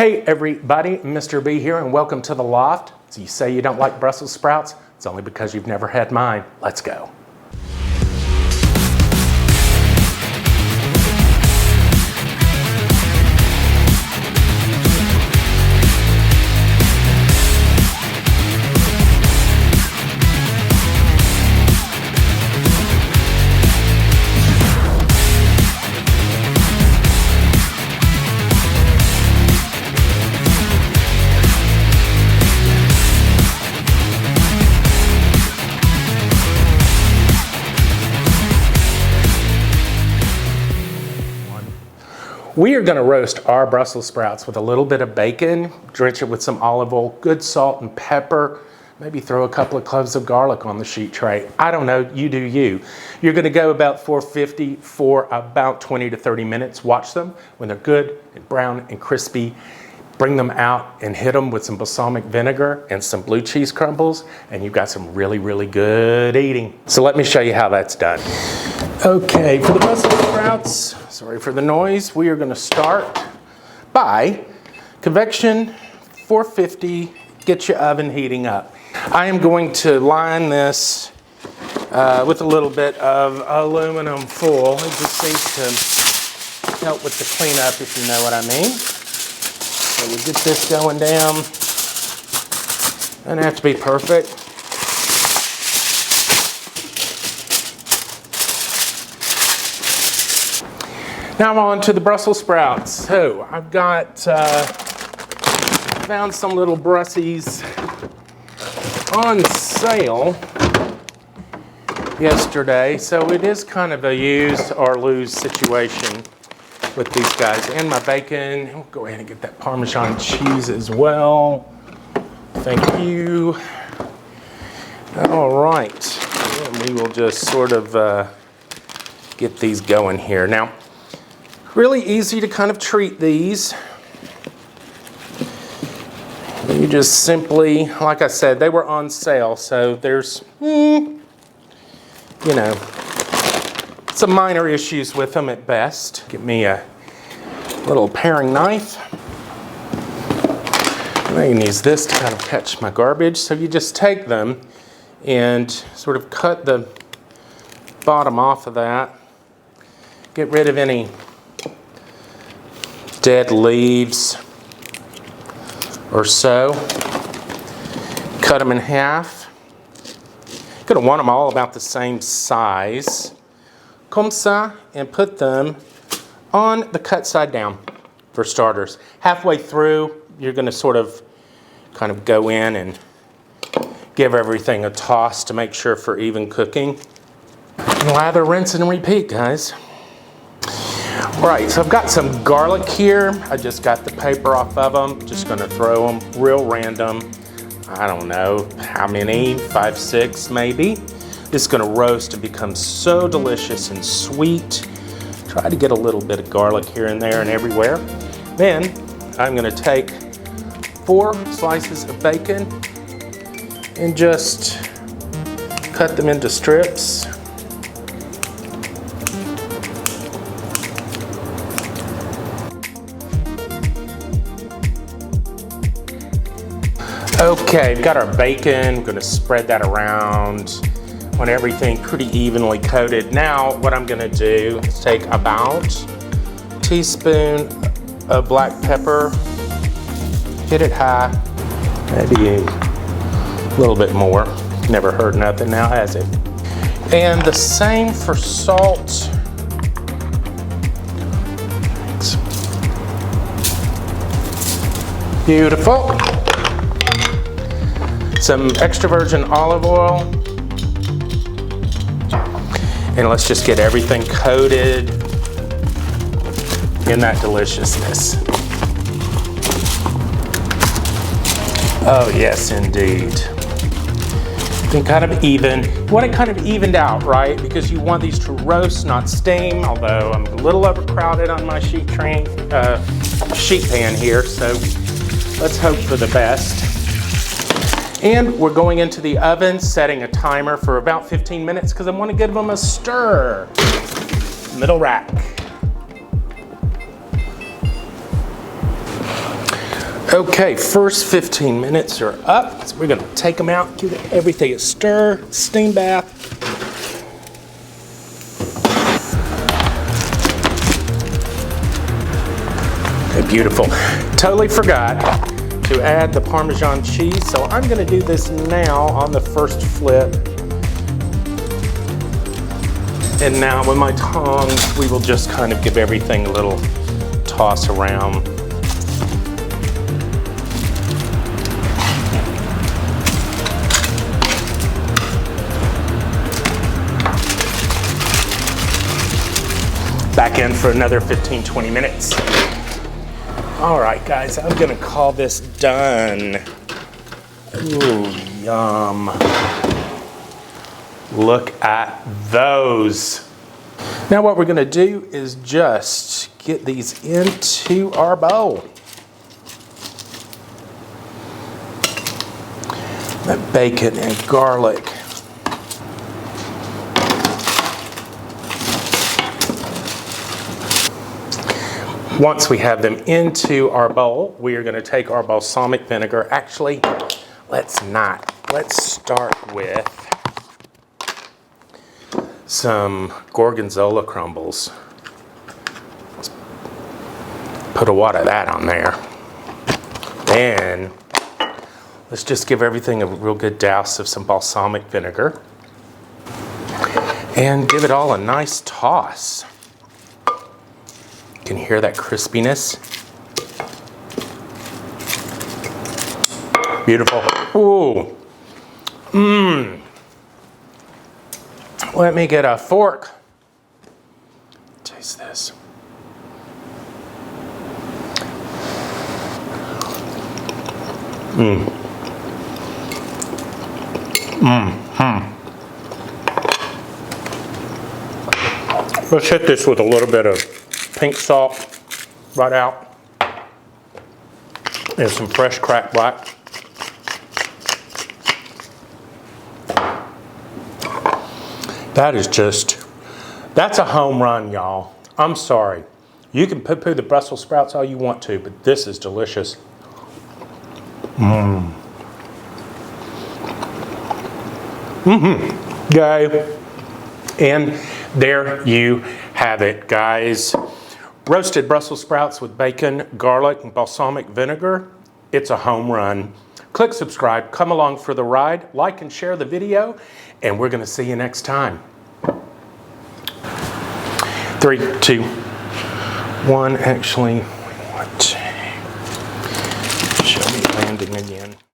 Hey everybody, Mr. B here and welcome to the Loft. So you say you don't like Brussels sprouts? It's only because you've never had mine. Let's go. We are going to roast our Brussels sprouts with a little bit of bacon, drench it with some olive oil, good salt and pepper, maybe throw a couple of cloves of garlic on the sheet tray. I don't know, you do you. You're going to go about 450 for about 20 to 30 minutes. Watch them when they're good and brown and crispy. Bring them out and hit them with some balsamic vinegar and some blue cheese crumbles, and you've got some really, really good eating. So let me show you how that's done. Okay, for the Brussels sprouts, sorry for the noise, we are going to start by convection 450, get your oven heating up. I am going to line this with a little bit of aluminum foil. It just seems to help with the cleanup, if you know what I mean. So we get this going down. Doesn't have to be perfect. Now I'm on to the Brussels sprouts. So I've got, found some little Brussies on sale yesterday. So it is kind of a use or lose situation with these guys. And my bacon. We'll go ahead and get that Parmesan cheese as well. Thank you. All right. And we will just sort of get these going here. Now, really easy to kind of treat these. You just simply, like I said, they were on sale, so there's, you know, some minor issues with them at best. Get me a little paring knife. I can use this to kind of catch my garbage. So you just take them and sort of cut the bottom off of that. Get rid of any dead leaves or so. Cut them in half. You're gonna want them all about the same size. Comme ça, and put them on the cut side down for starters. Halfway through, you're gonna sort of kind of go in and give everything a toss to make sure for even cooking. Lather, rinse, and repeat, guys. All right, so I've got some garlic here. I just got the paper off of them. Just gonna throw them real random. I don't know how many, 5, 6 maybe. This is gonna roast and become so delicious and sweet. Try to get a little bit of garlic here and there and everywhere. Then I'm gonna take 4 slices of bacon and just cut them into strips. Okay, we've got our bacon. We're gonna spread that around on everything pretty evenly coated. Now, what I'm gonna do is take about a teaspoon of black pepper, hit it high, maybe a little bit more. Never hurt nothing now, has it? And the same for salt. Thanks. Beautiful. Some extra virgin olive oil. And let's just get everything coated in that deliciousness. Oh yes, indeed. And kind of even. You want it kind of evened out, right? Because you want these to roast, not steam, although I'm a little overcrowded on my sheet pan here, so let's hope for the best. And we're going into the oven, setting a timer for about 15 minutes because I want to give them a stir. Middle rack. Okay, first 15 minutes are up. So we're gonna take them out, give everything a stir, steam bath. Okay, beautiful. Totally forgot to add the Parmesan cheese, so I'm gonna do this now on the first flip. And now with my tongs, we will just kind of give everything a little toss around. Back in for another 15-20 minutes. All right, guys, I'm gonna call this done. Ooh, yum. Look at those. Now what we're gonna do is just get these into our bowl. That bacon and garlic. Once we have them into our bowl, we are gonna take our balsamic vinegar. Actually, let's not. Let's start with some gorgonzola crumbles. Let's put a wad of that on there. Then let's just give everything a real good douse of some balsamic vinegar and give it all a nice toss. You can hear that crispiness. Beautiful. Ooh. Mmm. Let me get a fork. Taste this. Mmm. Mmm. Let's hit this with a little bit of pink salt right out and some fresh cracked black. That is just, that's a home run, y'all. I'm sorry. You can poo-poo the Brussels sprouts all you want to, but this is delicious. Mmm. Mm-hmm. Okay. And there you have it, guys. Roasted Brussels sprouts with bacon, garlic, and balsamic vinegar. It's a home run. Click subscribe, come along for the ride, like and share the video, and we're gonna see you next time. 3, 2, 1, actually, what? Show me landing again.